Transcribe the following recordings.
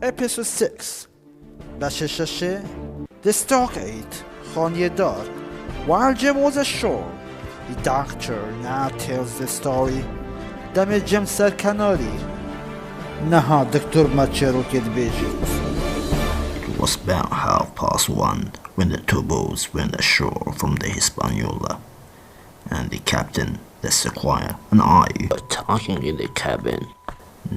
Episode 6 بخش 6 The Stockade خانیه‌دار. While Jim was ashore, the doctor now tells the story. دم جیم سرکناری نها دکتر ما چیروکی دبیجید. It was about 1:30 when the two boats went ashore from the Hispaniola, and the captain, the squire, and I were talking in the cabin.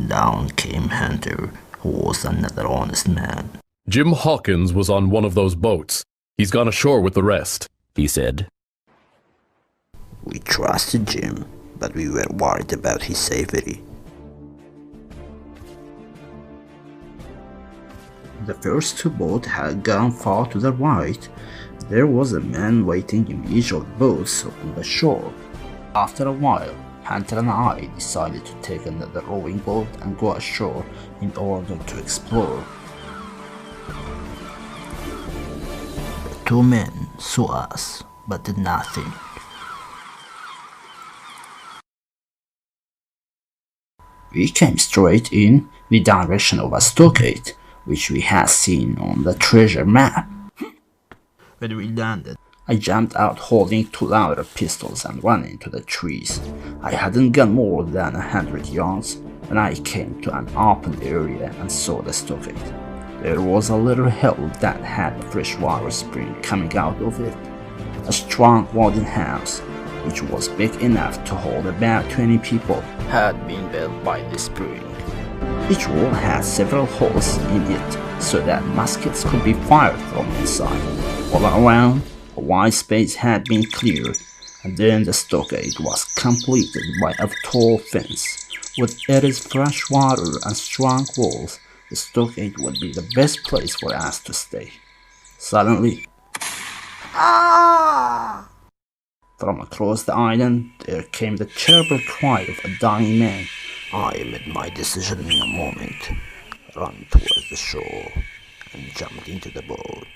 Down came Hunter, who was another honest man. Jim Hawkins was on one of those boats. He's gone ashore with the rest, he said. We trusted Jim, but we were worried about his safety. The first two boats had gone far to the right. There was a man waiting in each of the boats on the shore. After a while, Hunter and I decided to take another rowing boat and go ashore in order to explore. The two men saw us, but did nothing. We came straight in the direction of a stockade, which we had seen on the treasure map. When we landed, I jumped out holding two louder pistols and ran into the trees. I hadn't gone more than 100 yards when I came to an open area and saw the stockade. There was a little hill that had a freshwater spring coming out of it. A strong wooden house, which was big enough to hold about 20 people, had been built by the spring. Each wall had several holes in it so that muskets could be fired from inside. All around, a wide space had been cleared, and then the stockade was completed by a tall fence. With its fresh water and strong walls, the stockade would be the best place for us to stay. Suddenly, from across the island, there came the terrible cry of a dying man. I made my decision in a moment, ran towards the shore, and jumped into the boat.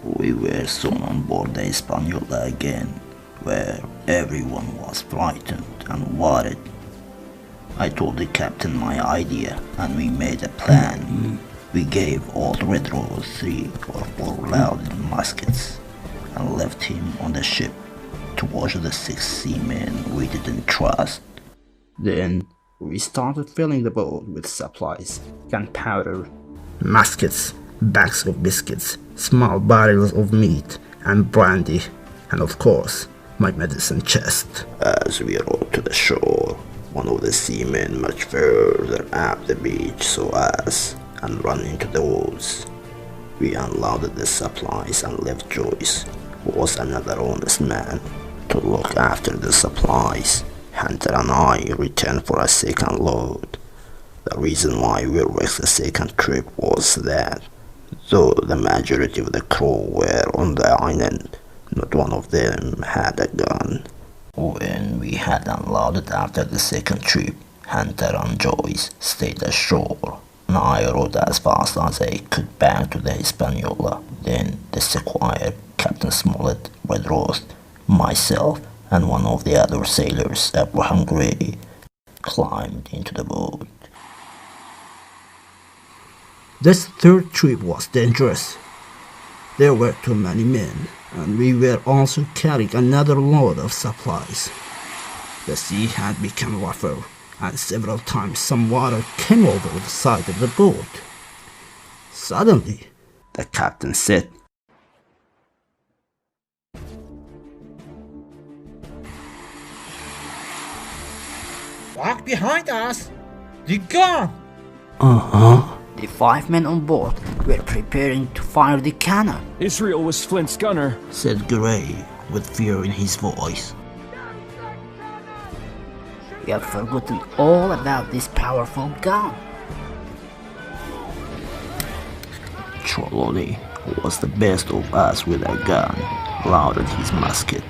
We were soon on board the Hispaniola again, where everyone was frightened and worried. I told the captain my idea, and we made a plan. We gave old Red Rose 3 or 4 loaded muskets and left him on the ship to watch the 6 seamen we didn't trust. Then we started filling the boat with supplies, gunpowder, muskets, bags of biscuits, small barrels of meat and brandy, and of course, my medicine chest. As we rowed to the shore, one of the seamen much further up the beach saw us and ran into the woods. We unloaded the supplies and left Joyce, who was another honest man, to look after the supplies. Hunter and I returned for a second load. The reason why we risked the second trip was that, though the majority of the crew were on the island, not one of them had a gun. When we had unloaded after the second trip, Hunter and Joyce stayed ashore, and I rowed as fast as I could back to the Hispaniola. Then the Squire, Captain Smollett, Red Rose, myself, and one of the other sailors, Abraham Gray, climbed into the boat. This third trip was dangerous. There were too many men, and we were also carrying another load of supplies. The sea had become rougher, and several times some water came over the side of the boat. Suddenly, the captain said, Walk behind us! The gun! The 5 men on board were preparing to fire the cannon, Israel was Flint's gunner, said Gray with fear in his voice. You have forgotten all about this powerful gun. Trelawney, who was the best of us with a gun, loaded his musket.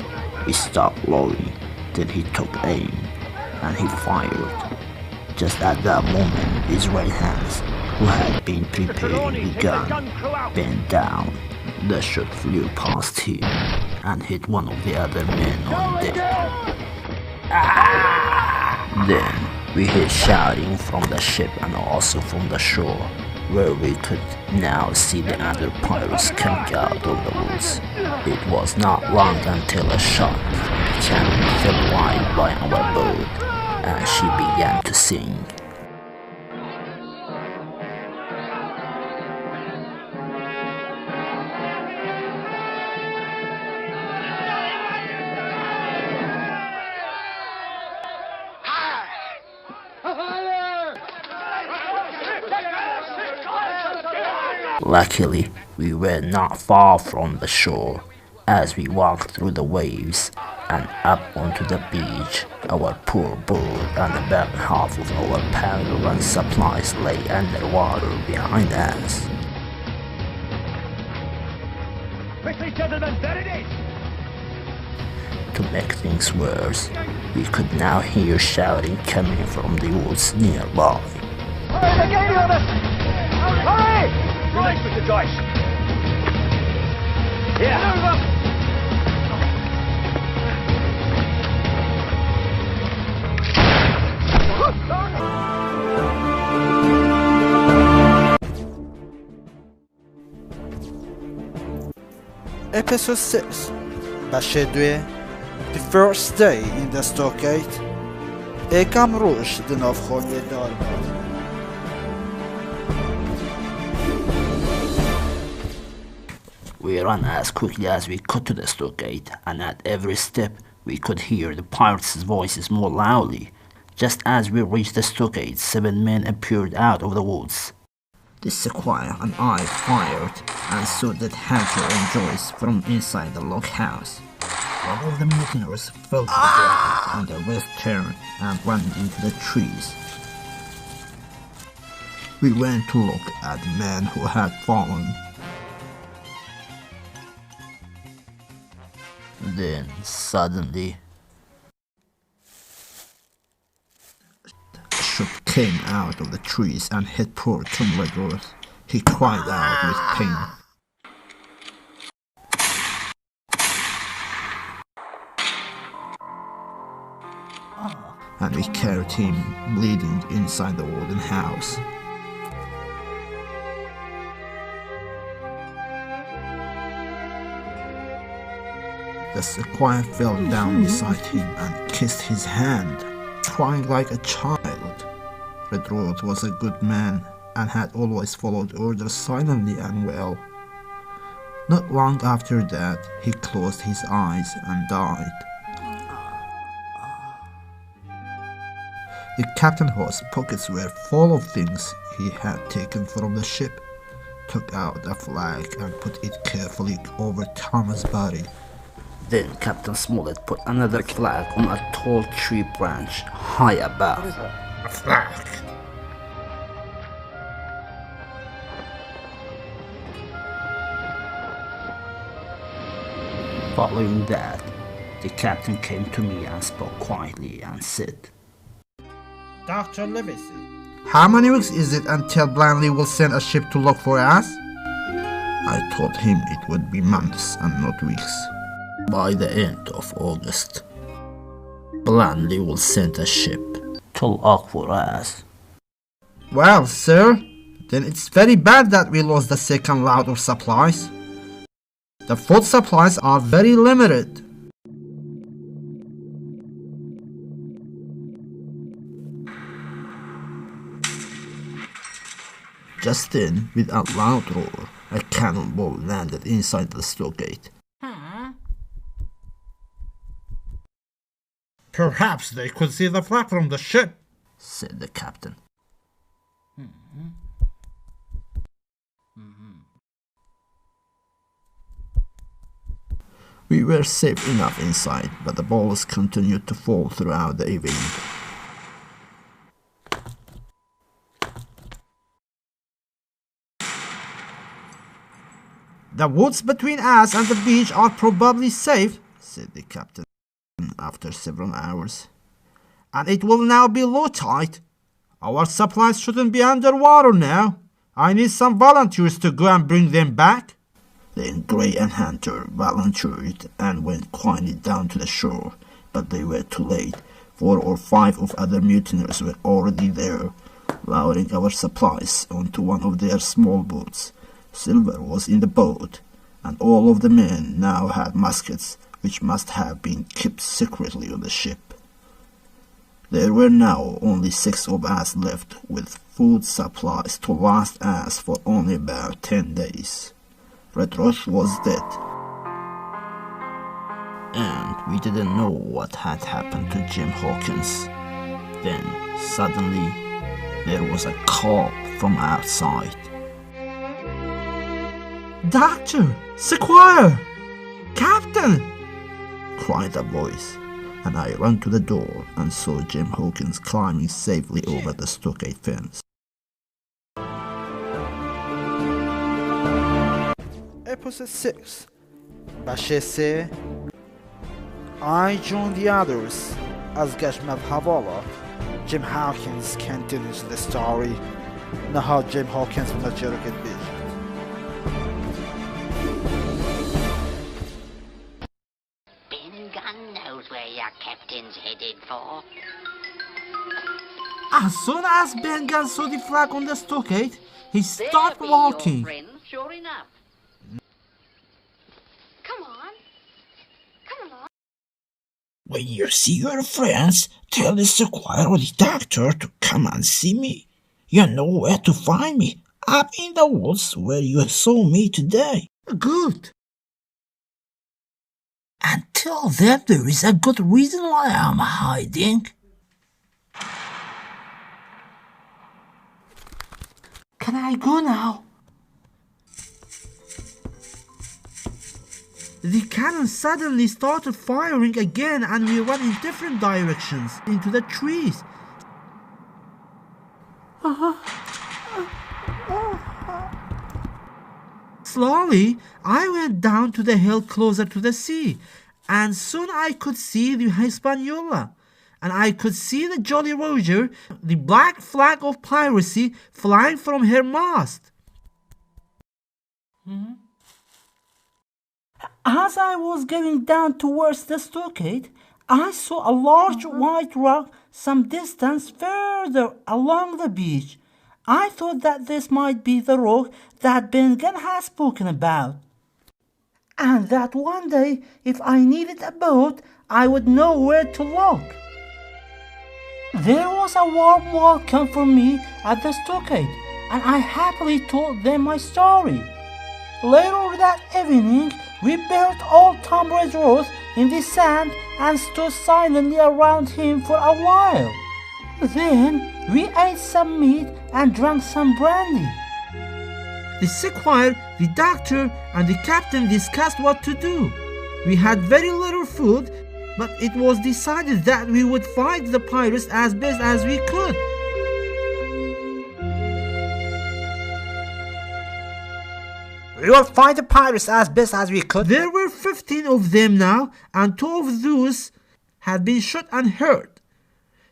We stopped rowing, then he took aim, and he fired. Just at that moment, his right hands, who had been preparing the gun, bent down, The shot flew past him and hit one of the other men on deck. Then we heard shouting from the ship and also from the shore, where we could now see the other pirates coming out of the woods. It was not long until a shot from the cannon fell wide by our boat, and she began to sing. Luckily, we were not far from the shore as we walked through the waves and up onto the beach. Our poor boat and the back half of our powder and supplies lay underwater behind us. Quickly, gentlemen, there it is! To make things worse, we could now hear shouting coming from the woods nearby. Hurry, they're gaining on us! Hurry! Relax, Mr. Joyce. Here. Over. Episode 6 بخش 2 The first day in the stockade یکم روش د نافخانه دار بود. We ran as quickly as we could to the stockade, and at every step we could hear the pirates' voices more loudly. Just as we reached the stockade, 7 men appeared out of the woods. The squire and I fired and saw that Hunter and Joyce from inside the log house. All of the mutineers fell to the ground and the rest turned and ran into the trees. We went to look at the men who had fallen. Then suddenly a shot came out of the trees and hit poor Tom Redworth. He cried out with pain. And we carried him bleeding inside the wooden house. The squire fell down beside him and kissed his hand, crying like a child. Redworth was a good man and had always followed orders silently and well. Not long after that, he closed his eyes and died. The captain's pockets were full of things he had taken from the ship, took out a flag and put it carefully over Thomas' body. Then Captain Smollett put another flag on a tall tree branch high above. A flag. Following that, the captain came to me and spoke quietly and said, Dr. Livesey, How many weeks is it until Blandly will send a ship to look for us? I told him it would be months and not weeks. By the end of August, Blandly will send a ship to look for us. Well, sir, then it's very bad that we lost the second lot of supplies. The food supplies are very limited. Just then, with a loud roar, a cannonball landed inside the stockade. perhaps they could see the flag from the ship, said the captain. We were safe enough inside, but the balls continued to fall throughout the evening. The woods between us and the beach are probably safe, said the captain after several hours. And it will now be low tide. Our supplies shouldn't be underwater now. I need some volunteers to go and bring them back. Then Gray and Hunter volunteered and went quietly down to the shore, but they were too late. 4 or 5 of other mutineers were already there, lowering our supplies onto one of their small boats. Silver was in the boat, and all of the men now had muskets, which must have been kept secretly on the ship. There were now only 6 of us left, with food supplies to last us for only about 10 days. Red Roche was dead, and we didn't know what had happened to Jim Hawkins. Then, suddenly, there was a call from outside. "Doctor! Squire! Captain!" cried a voice, and I ran to the door and saw Jim Hawkins climbing safely over the stockade fence. Episode 6 بخش 3 I joined the others از گشمت حوالا. Jim Hawkins continues the story. نها Jim Hawkins من چیروکی بیش. Gun knows where your captain's headed for. As soon as Ben Gunn saw the flag on the stockade, he started walking. Sure enough. Come on. Come along. When you see your friends, tell the squire or the doctor to come and see me. You know where to find me, up in the woods where you saw me today. Good. And tell them there is a good reason why I'm hiding. Can I go now? The cannon suddenly started firing again, and we ran in different directions into the trees. Slowly, I went down to the hill closer to the sea, and soon I could see the Hispaniola, and I could see the Jolly Roger, the black flag of piracy, flying from her mast. As I was going down towards the stockade, I saw a large white rock some distance further along the beach. I thought that this might be the rock that Ben Gunn has spoken about, and that one day, if I needed a boat, I would know where to look. There was a warm welcome for me at the stockade, and I happily told them my story. Later that evening, we built old Tom Redruth in the sand and stood silently around him for a while. Then we ate some meat and drank some brandy. The squire, the doctor, and the captain discussed what to do. We had very little food, but it was decided that we would fight the pirates as best as we could. We will fight the pirates as best as we could. There were 15 of them now, and 2 of those had been shot and hurt.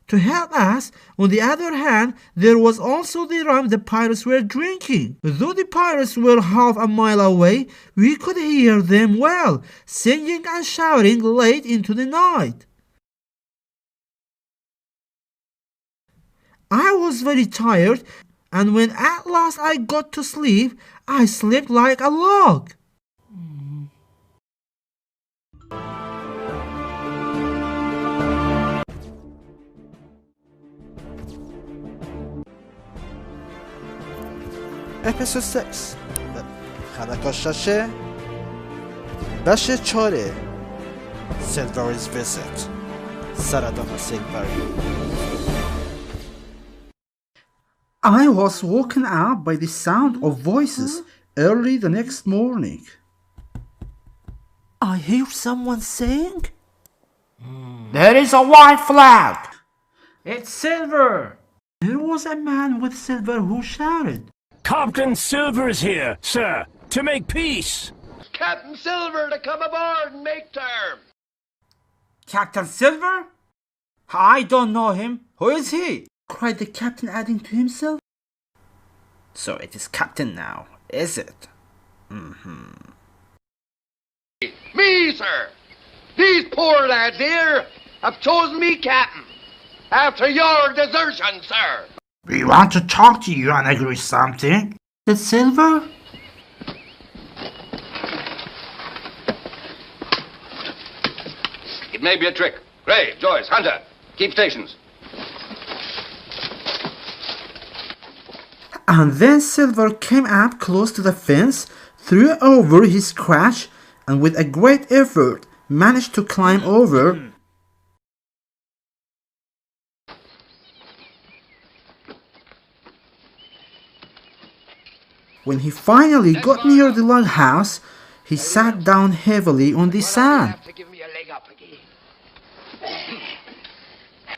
To help us, on the other hand, there was also the rum the pirates were drinking. Though the pirates were half a mile away, we could hear them well, singing and shouting late into the night. I was very tired, and when at last I got to sleep, I slept like a log. Episode 6 خلق شاشه بخش 4 Silver's Visit سرطان سیلوری. I was woken up by the sound of voices early the next morning. I hear someone saying, "There is a white flag! It's Silver!" There was a man with Silver who shouted, "Captain Silver's here, sir, to make peace." Captain Silver to come aboard and make terms. "Captain Silver? I don't know him. Who is he?" cried the captain, adding to himself, "So it is Captain now, is it? Me, sir. These poor lads here have chosen me captain after your desertion, sir. We want to talk to you and agree something. The silver? It may be a trick. Gray, Joyce, Hunter, keep stations. And then Silver came up close to the fence, threw over his crutch, and with a great effort managed to climb over. When he finally got near the log house, he sat down heavily on the sand.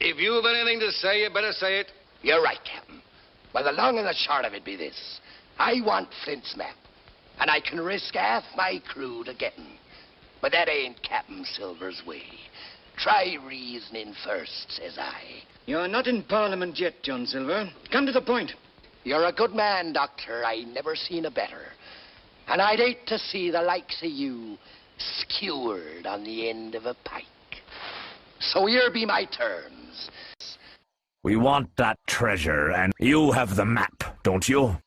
If you've anything to say, you better say it. You're right, Captain. Well, the long and the short of it be this. I want Flint's map, and I can risk half my crew to get 'em. But that ain't Captain Silver's way. Try reasoning first, says I. You're not in Parliament yet, John Silver. Come to the point. You're a good man, Doctor. I never seen a better. And I'd hate to see the likes of you skewered on the end of a pike. So here be my terms. We want that treasure, and you have the map, don't you?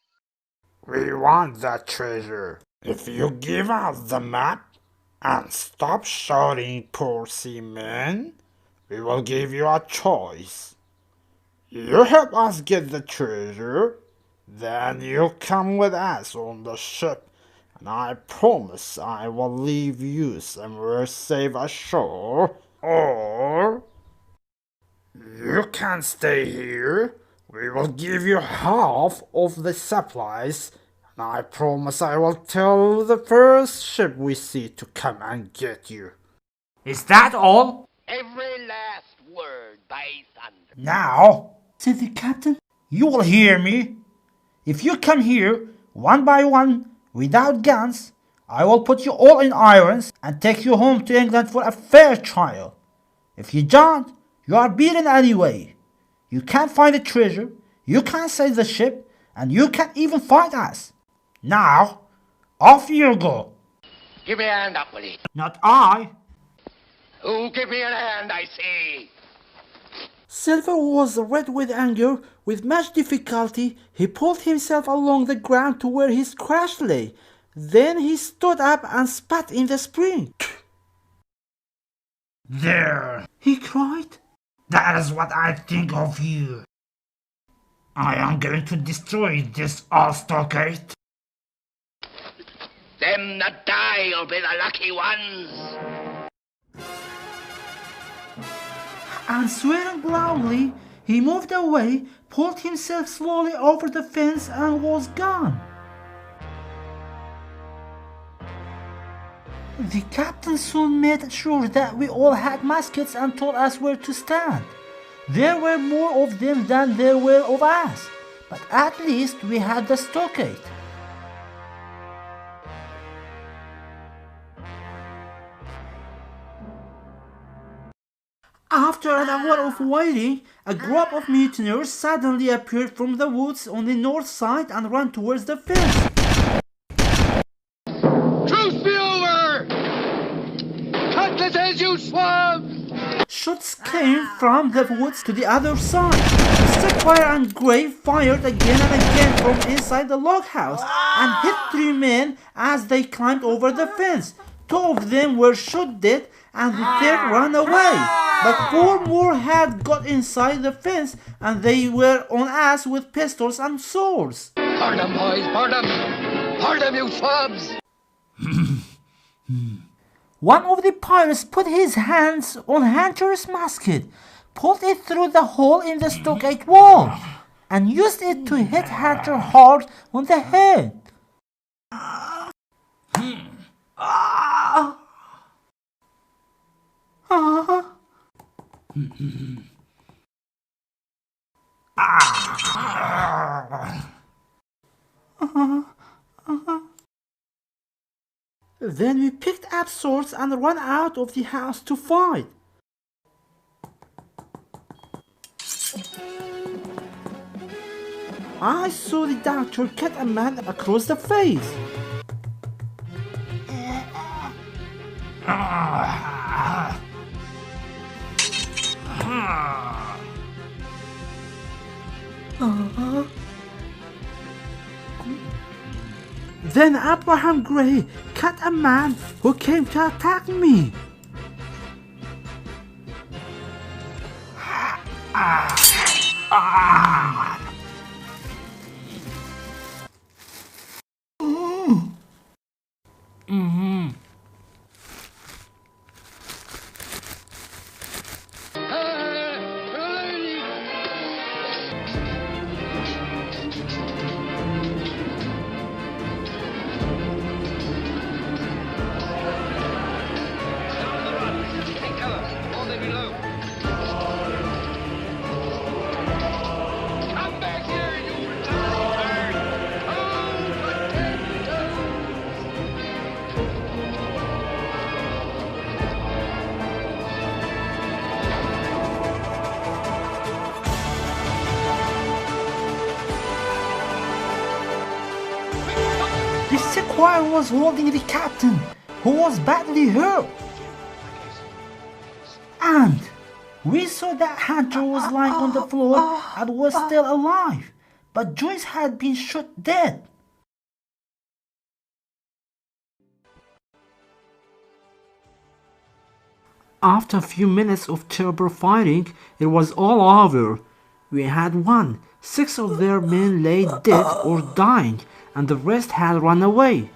We want that treasure. If you give us the map and stop shouting poor seamen, we will give you a choice. You help us get the treasure, then you come with us on the ship, and I promise I will leave you somewhere safe ashore, or you can stay here. We will give you half of the supplies, and I promise I will tell the first ship we see to come and get you. Is that all? Every last word by thunder. Now, said the captain, you will hear me. If you come here, one by one, without guns, I will put you all in irons and take you home to England for a fair trial. If you don't, you are beaten anyway. You can't find the treasure, you can't save the ship, and you can't even fight us. Now, off you go. Give me a hand up, will you? Not I. Who give me a hand, I say? Silver was red with anger. With much difficulty, he pulled himself along the ground to where his crash lay. Then he stood up and spat in the spring. There, he cried. That is what I think of you. I am going to destroy this all-stockade. Them that die will be the lucky ones. And swearing loudly, he moved away, pulled himself slowly over the fence, and was gone. The captain soon made sure that we all had muskets and told us where to stand. There were more of them than there were of us, but at least we had the stockade. After an hour of waiting, a group of mutineers suddenly appeared from the woods on the north side and ran towards the fence. Truce be over! Cutlasses, you swabs! Shots came from the woods to the other side. Sapphire and Gray fired again and again from inside the log house and hit 3 men as they climbed over the fence. 2 of them were shot dead and the third ran away. But 4 more had got inside the fence and they were on us with pistols and swords. Burn them, boys, burn them! Burn them, you swabs! One of the pirates put his hands on Hunter's musket, pulled it through the hole in the stockade wall, and used it to hit Hunter hard on the head. Then we picked up swords and ran out of the house to fight. I saw the doctor cut a man across the face. Then Abraham Gray cut a man who came to attack me. The sequoia was holding the captain, who was badly hurt. And we saw that Hunter was lying on the floor and was still alive, but Joyce had been shot dead. After a few minutes of terrible fighting, it was all over. We had won. 6 of their men lay dead or dying, and the rest had run away.